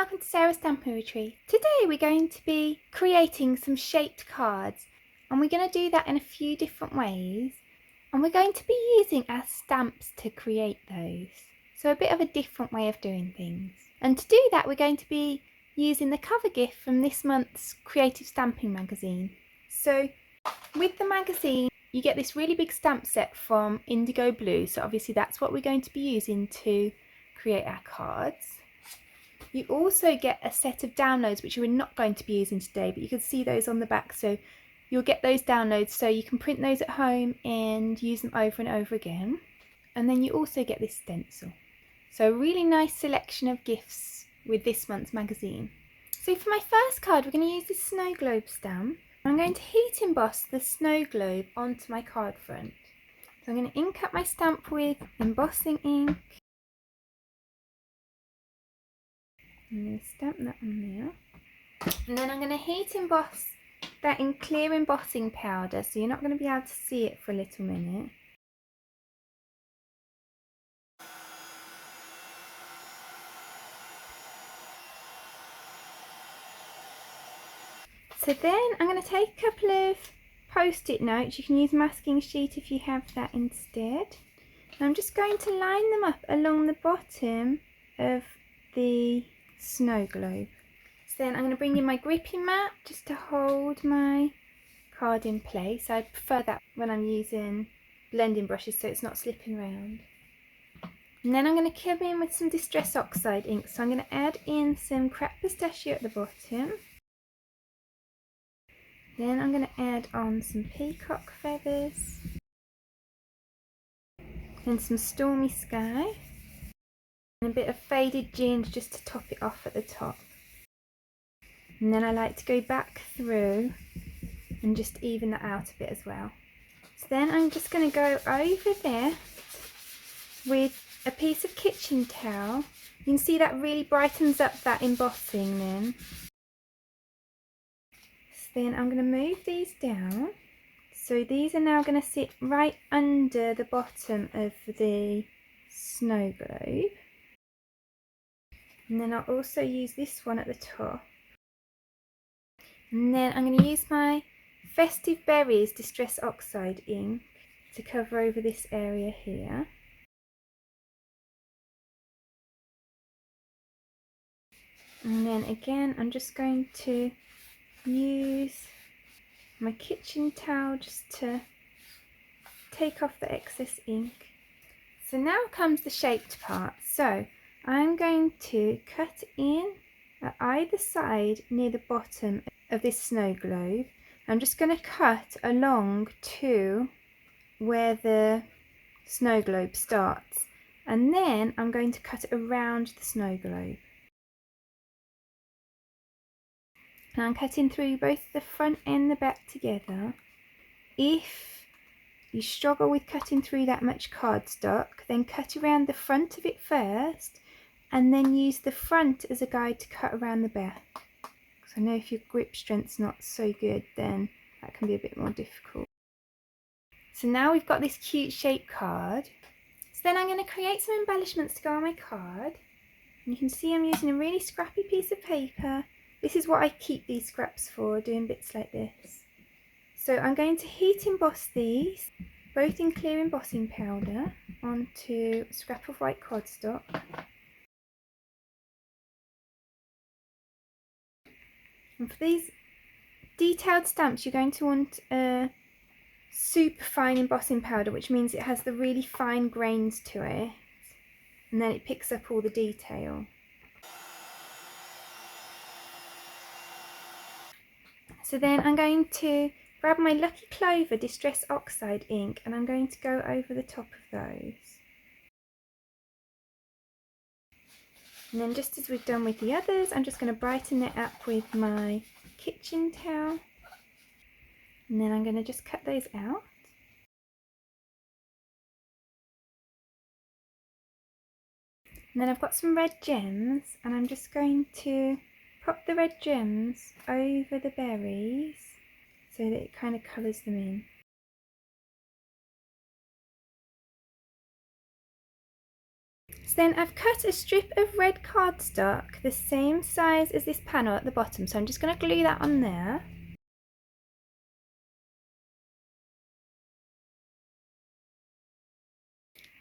welcome to Sarah's Stampin' Retreat. Today we're going to be creating some shaped cards, and we're going to do that in a few different ways, and we're going to be using our stamps to create those. So a bit of a different way of doing things. And to do that we're going to be using the cover gift from this month's Creative Stamping magazine. So with the magazine you get this really big stamp set from Indigo Blue, so obviously that's what we're going to be using to create our cards. You also get a set of downloads which we're not going to be using today, but you can see those on the back, so you'll get those downloads so you can print those at home and use them over and over again. And then you also get this stencil. So a really nice selection of gifts with this month's magazine. So for my first card we're going to use this snow globe stamp. I'm going to heat emboss the snow globe onto my card front. So I'm going to ink up my stamp with embossing ink. I'm going to stamp that on there, and then I'm going to heat emboss that in clear embossing powder, so you're not going to be able to see it for a little minute. So then I'm going to take a couple of post-it notes. You can use masking sheet if you have that instead. And I'm just going to line them up along the bottom of the snow globe. So then I'm going to bring in my gripping mat just to hold my card in place. I prefer that when I'm using blending brushes so it's not slipping around. And then I'm going to come in with some Distress Oxide ink. So I'm going to add in some cracked pistachio at the bottom. Then I'm going to add on some peacock feathers and some Stormy Sky and a bit of faded ginger just to top it off at the top. And then I like to go back through and just even that out a bit as well. So then I'm just going to go over there with a piece of kitchen towel. You can see that really brightens up that embossing then. So then I'm going to move these down. So these are now going to sit right under the bottom of the snow globe. And then I'll also use this one at the top. And then I'm going to use my Festive Berries Distress Oxide ink to cover over this area here. And then again I'm just going to use my kitchen towel just to take off the excess ink. So now comes the shaped part. So I'm going to cut in at either side near the bottom of this snow globe. I'm just going to cut along to where the snow globe starts, and then I'm going to cut it around the snow globe. And I'm cutting through both the front and the back together. If you struggle with cutting through that much cardstock, then cut around the front of it first and then use the front as a guide to cut around the back. Because I know if your grip strength's not so good, then that can be a bit more difficult. So now we've got this cute shaped card. So then I'm going to create some embellishments to go on my card. And you can see I'm using a really scrappy piece of paper. This is what I keep these scraps for, doing bits like this. So I'm going to heat emboss these, both in clear embossing powder, onto a scrap of white cardstock. And for these detailed stamps you're going to want a super fine embossing powder, which means it has the really fine grains to it, and then it picks up all the detail. So then I'm going to grab my Lucky Clover Distress Oxide ink and I'm going to go over the top of those. And then just as we've done with the others, I'm just going to brighten it up with my kitchen towel. And then I'm going to just cut those out. And then I've got some red gems and I'm just going to pop the red gems over the berries so that it kind of colours them in. So then I've cut a strip of red cardstock the same size as this panel at the bottom, so I'm just going to glue that on there.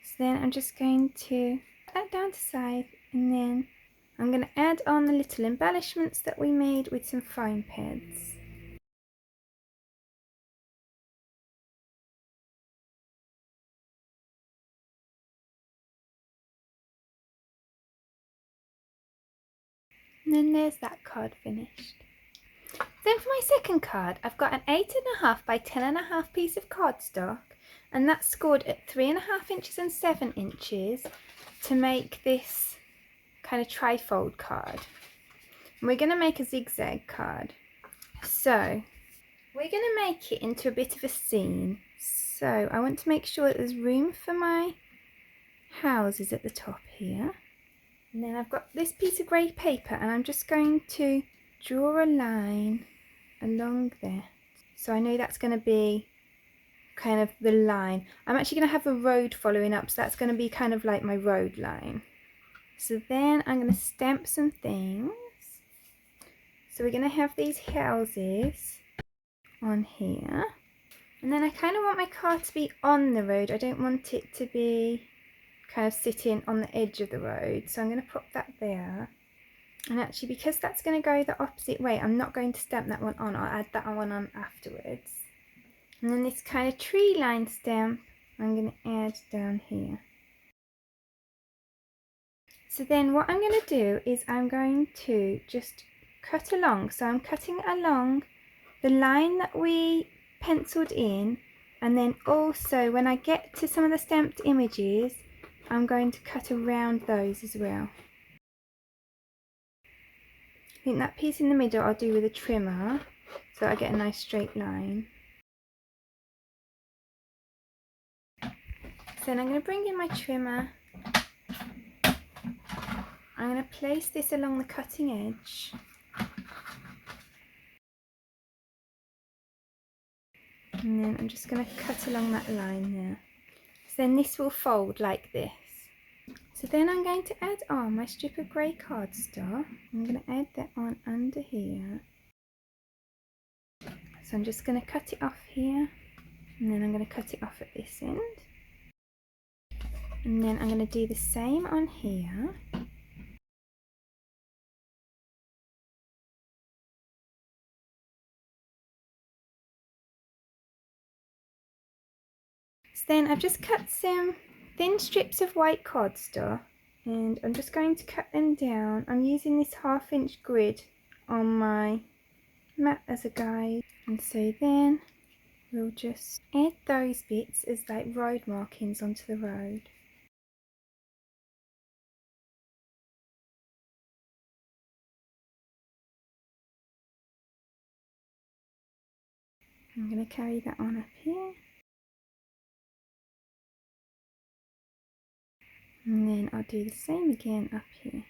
So then I'm just going to put that down to size, and then I'm going to add on the little embellishments that we made with some foam pads. And then there's that card finished. Then for my second card, I've got an 8.5 by 10.5 piece of cardstock, and that's scored at 3.5 inches and 7 inches to make this kind of trifold card. And we're going to make a zigzag card. So we're going to make it into a bit of a scene. So I want to make sure that there's room for my houses at the top here. And then I've got this piece of grey paper, and I'm just going to draw a line along there. So I know that's going to be kind of the line. I'm actually going to have a road following up, so that's going to be kind of like my road line. So then I'm going to stamp some things. So we're going to have these houses on here. And then I kind of want my card to be on the road. I don't want it to be kind of sitting on the edge of the road. So I'm going to put that there. And actually, because that's going to go the opposite way, I'm not going to stamp that one on. I'll add that one on afterwards. And then this kind of tree line stamp I'm going to add down here. So then what I'm going to do is I'm going to just cut along. So I'm cutting along the line that we penciled in, and then also when I get to some of the stamped images, I'm going to cut around those as well. I think that piece in the middle I'll do with a trimmer, so I get a nice straight line. So then I'm going to bring in my trimmer. I'm going to place this along the cutting edge. And then I'm just going to cut along that line there. So then this will fold like this. So then I'm going to add on my strip of grey cardstock. I'm going to add that on under here. So I'm just going to cut it off here, and then I'm going to cut it off at this end. And then I'm going to do the same on here. So then I've just cut some thin strips of white cardstock, and I'm just going to cut them down. I'm using this 1/2 inch grid on my mat as a guide, and so then we'll just add those bits as like road markings onto the road. I'm going to carry that on up here, and then I'll do the same again up here.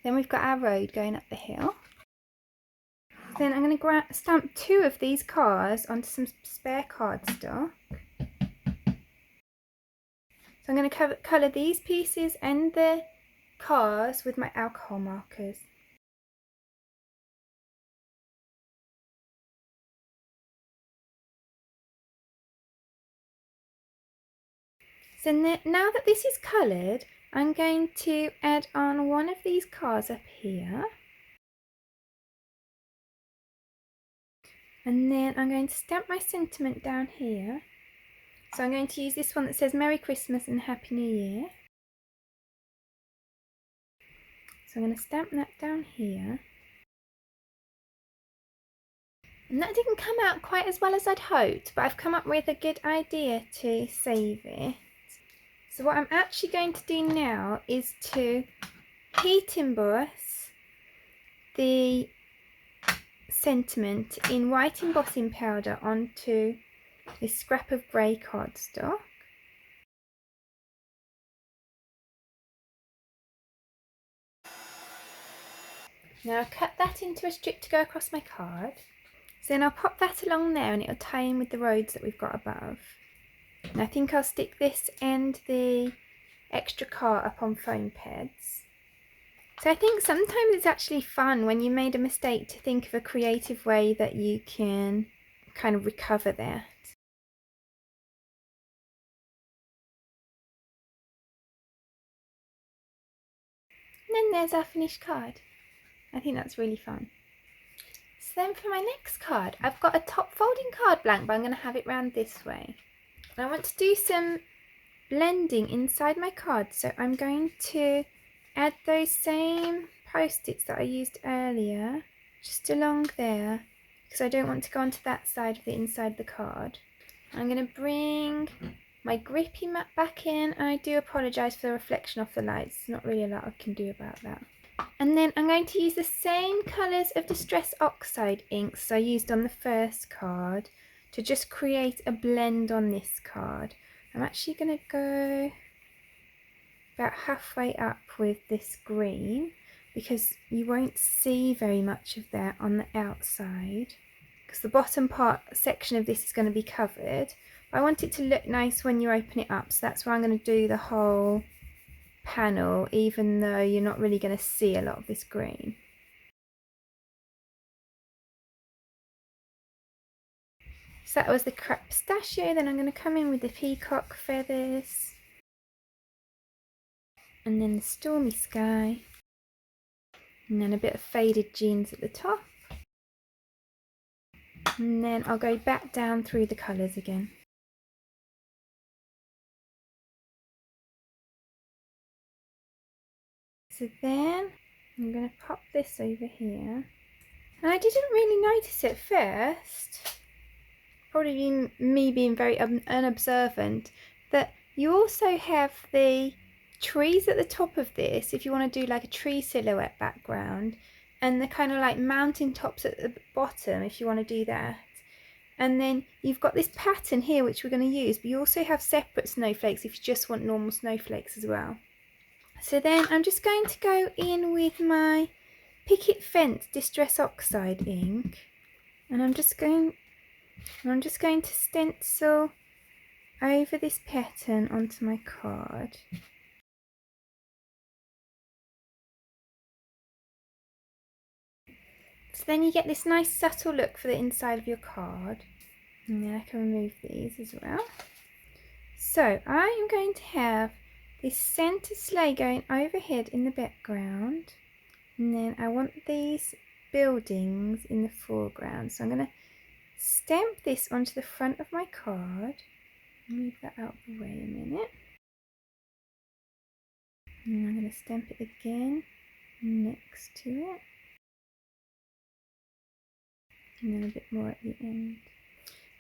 Then we've got our road going up the hill. Then I'm going to stamp 2 of these cars onto some spare cardstock. So I'm going to colour these pieces and the cars with my alcohol markers. So now that this is coloured, I'm going to add on one of these cars up here. And then I'm going to stamp my sentiment down here. So I'm going to use this one that says Merry Christmas and Happy New Year. So I'm going to stamp that down here. And that didn't come out quite as well as I'd hoped, but I've come up with a good idea to save it. So what I'm actually going to do now is to heat emboss the sentiment in white embossing powder onto this scrap of grey cardstock. Now I'll cut that into a strip to go across my card. So then I'll pop that along there, and it'll tie in with the roads that we've got above. And I think I'll stick this and the extra car up on foam pads. So I think sometimes it's actually fun when you made a mistake to think of a creative way that you can kind of recover that. And then there's our finished card. I think that's really fun. So then for my next card, I've got a top folding card blank, but I'm going to have it round this way. And I want to do some blending inside my card, so I'm going to add those same post-its that I used earlier just along there, because I don't want to go onto that side of the inside the card. I'm going to bring my grippy mat back in. I do apologise for the reflection off the lights. There's not really a lot I can do about that. And then I'm going to use the same colours of Distress Oxide inks I used on the first card to just create a blend on this card. I'm actually going to go about halfway up with this green because you won't see very much of that on the outside, because the bottom part section of this is going to be covered. But I want it to look nice when you open it up, so that's why I'm going to do the whole panel, even though you're not really going to see a lot of this green. So that was the crepe pistachio. Then I'm going to come in with the peacock feathers, and then the stormy sky, and then a bit of faded jeans at the top, and then I'll go back down through the colours again. So then I'm going to pop this over here, and I didn't really notice at first, probably me being very unobservant, that you also have the trees at the top of this if you want to do like a tree silhouette background, and the kind of like mountain tops at the bottom if you want to do that. And then you've got this pattern here which we're going to use, but you also have separate snowflakes if you just want normal snowflakes as well. So then I'm just going to go in with my Picket Fence Distress Oxide ink, and I'm just going to stencil over this pattern onto my card. So then you get this nice subtle look for the inside of your card. And then I can remove these as well. So I am going to have this centre sleigh going overhead in the background. And then I want these buildings in the foreground. So I'm going to stamp this onto the front of my card. Move that out of the way a minute. And then I'm going to stamp it again next to it. And then a bit more at the end.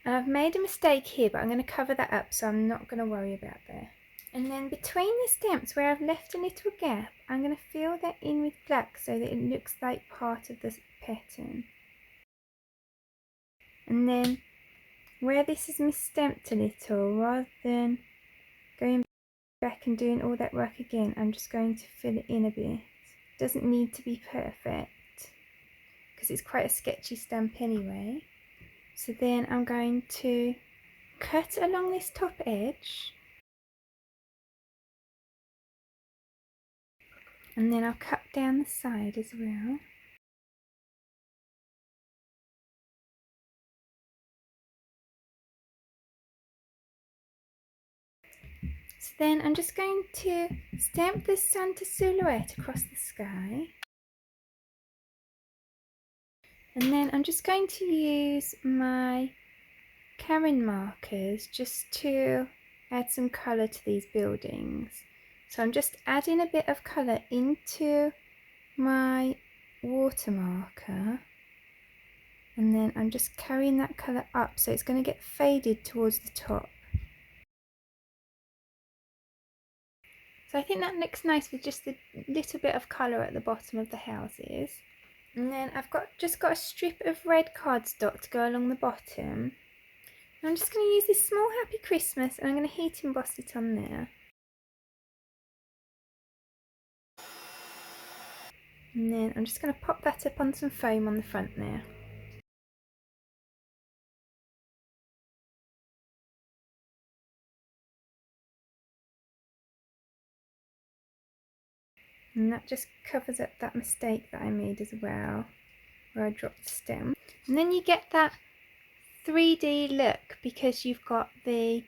And I've made a mistake here, but I'm going to cover that up, so I'm not going to worry about that. And then between the stamps where I've left a little gap, I'm going to fill that in with black so that it looks like part of the pattern. And then where this is misstamped a little, rather than going back and doing all that work again, I'm just going to fill it in a bit. It doesn't need to be perfect because it's quite a sketchy stamp anyway. So then I'm going to cut along this top edge, and then I'll cut down the side as well. So then I'm just going to stamp the Santa silhouette across the sky. And then I'm just going to use my Caron markers just to add some colour to these buildings. So I'm just adding a bit of colour into my water marker, and then I'm just carrying that colour up so it's going to get faded towards the top. So I think that looks nice with just a little bit of colour at the bottom of the houses. And then I've just got a strip of red cardstock to go along the bottom. And I'm just going to use this small Happy Christmas, and I'm going to heat emboss it on there. And then I'm just going to pop that up on some foam on the front there. And that just covers up that mistake that I made as well, where I dropped the stem. And then you get that 3D look because you've got the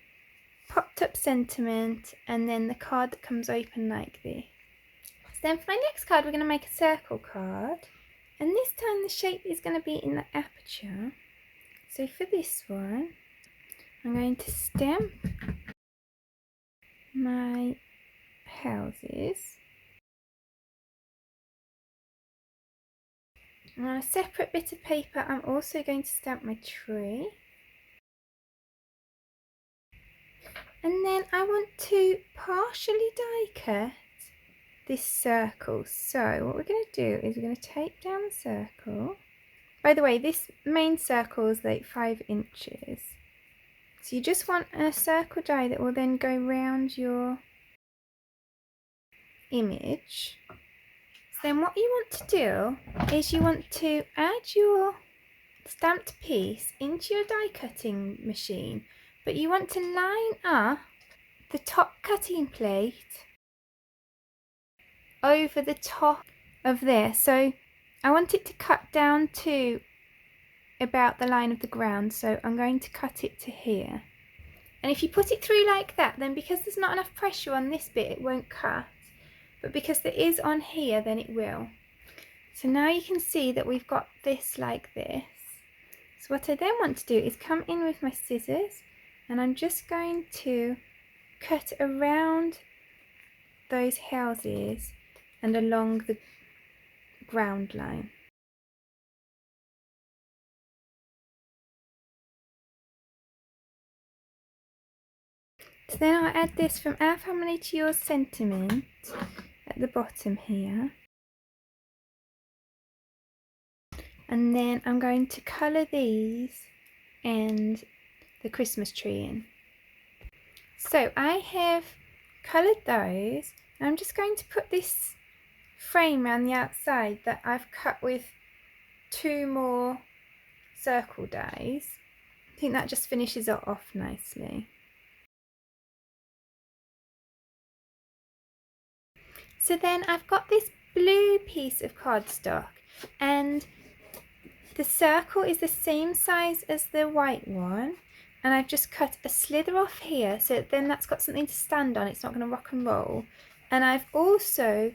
popped up sentiment and then the card that comes open like this. So then for my next card we're going to make a circle card, and this time the shape is going to be in the aperture. So for this one I'm going to stamp my houses, and on a separate bit of paper I'm also going to stamp my tree. And then I want to partially die cut this circle. So what we're going to do is we're going to take down the circle. By the way, this main circle is like 5 inches. So you just want a circle die that will then go round your image. So then what you want to do is you want to add your stamped piece into your die cutting machine, but you want to line up the top cutting plate over the top of there. So I want it to cut down to about the line of the ground, so I'm going to cut it to here. And if you put it through like that, then because there's not enough pressure on this bit it won't cut, but because there is on here then it will. So now you can see that we've got this like this. So what I then want to do is come in with my scissors and I'm just going to cut around those houses and along the ground line. So then I'll add this from our family to your sentiment at the bottom here. And then I'm going to colour these and the Christmas tree in. So I have coloured those. I'm just going to put this frame around the outside that I've cut with 2 more circle dies. I think that just finishes it off nicely. So then I've got this blue piece of cardstock and the circle is the same size as the white one, and I've just cut a slither off here so then that's got something to stand on, it's not going to rock and roll. And I've also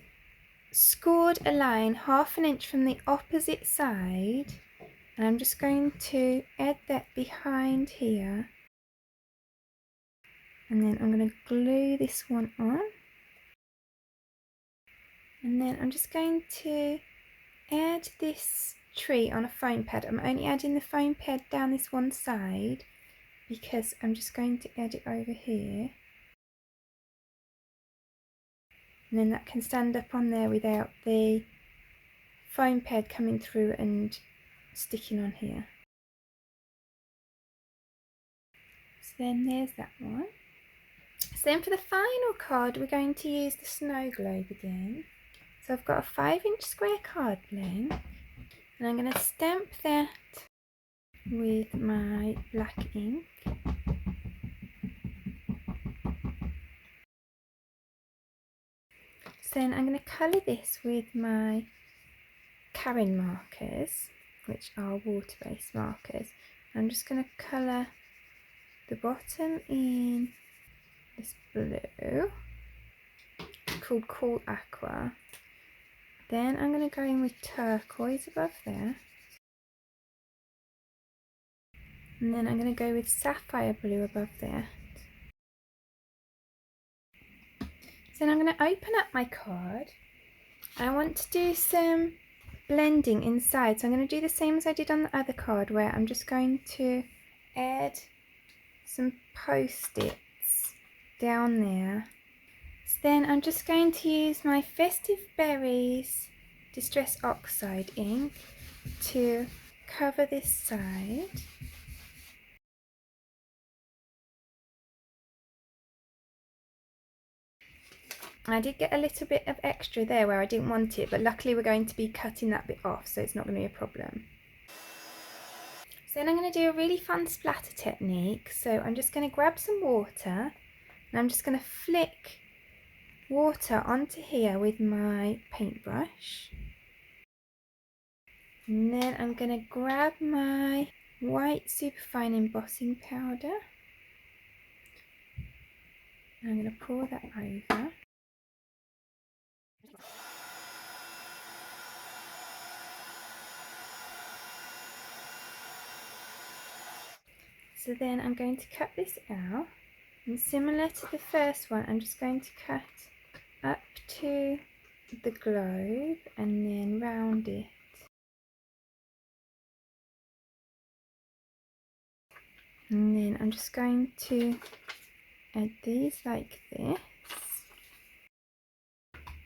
scored a line 1/2 inch from the opposite side, and I'm just going to add that behind here, and then I'm going to glue this one on, and then I'm just going to add this tree on a foam pad. I'm only adding the foam pad down this one side because I'm just going to add it over here, and then that can stand up on there without the foam pad coming through and sticking on here. So then there's that one. So then for the final card we're going to use the snow globe again. So I've got a 5-inch square card blank and I'm going to stamp that with my black ink. So then I'm going to colour this with my Caron markers, which are water-based markers. I'm just going to colour the bottom in this blue, called Cool Aqua. Then I'm going to go in with turquoise above there. And then I'm going to go with sapphire blue above there. So then I'm going to open up my card. I want to do some blending inside. So I'm going to do the same as I did on the other card, where I'm just going to add some post-its down there. So then I'm just going to use my Festive Berries Distress Oxide ink to cover this side. I did get a little bit of extra there where I didn't want it, but luckily we're going to be cutting that bit off, so it's not going to be a problem. So then I'm going to do a really fun splatter technique. So I'm just going to grab some water and I'm just going to flick water onto here with my paintbrush. And then I'm going to grab my white superfine embossing powder. And I'm going to pour that over. So then I'm going to cut this out. And similar to the first one, I'm just going to cut up to the globe and then round it. And then I'm just going to add these like this.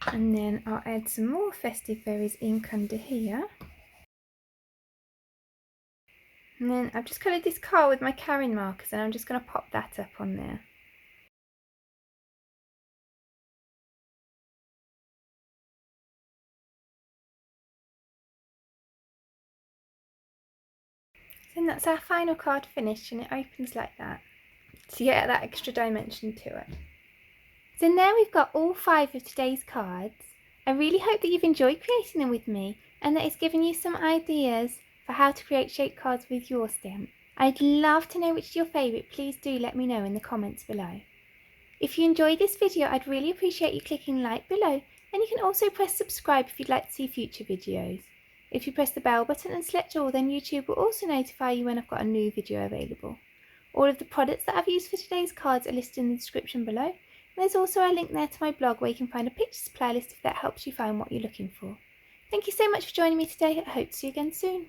And then I'll add some more Festive Berries ink under here. And then I've just coloured this car with my Caron markers and I'm just going to pop that up on there. So that's our final card finished, and it opens like that to get that extra dimension to it. So now we've got all 5 of today's cards. I really hope that you've enjoyed creating them with me and that it's given you some ideas for how to create shape cards with your stamp. I'd love to know which is your favourite. Please do let me know in the comments below. If you enjoyed this video, I'd really appreciate you clicking like below, and you can also press subscribe if you'd like to see future videos. If you press the bell button and select all, then YouTube will also notify you when I've got a new video available. All of the products that I've used for today's cards are listed in the description below, and there's also a link there to my blog where you can find a picture supply list if that helps you find what you're looking for. Thank you so much for joining me today. I hope to see you again soon.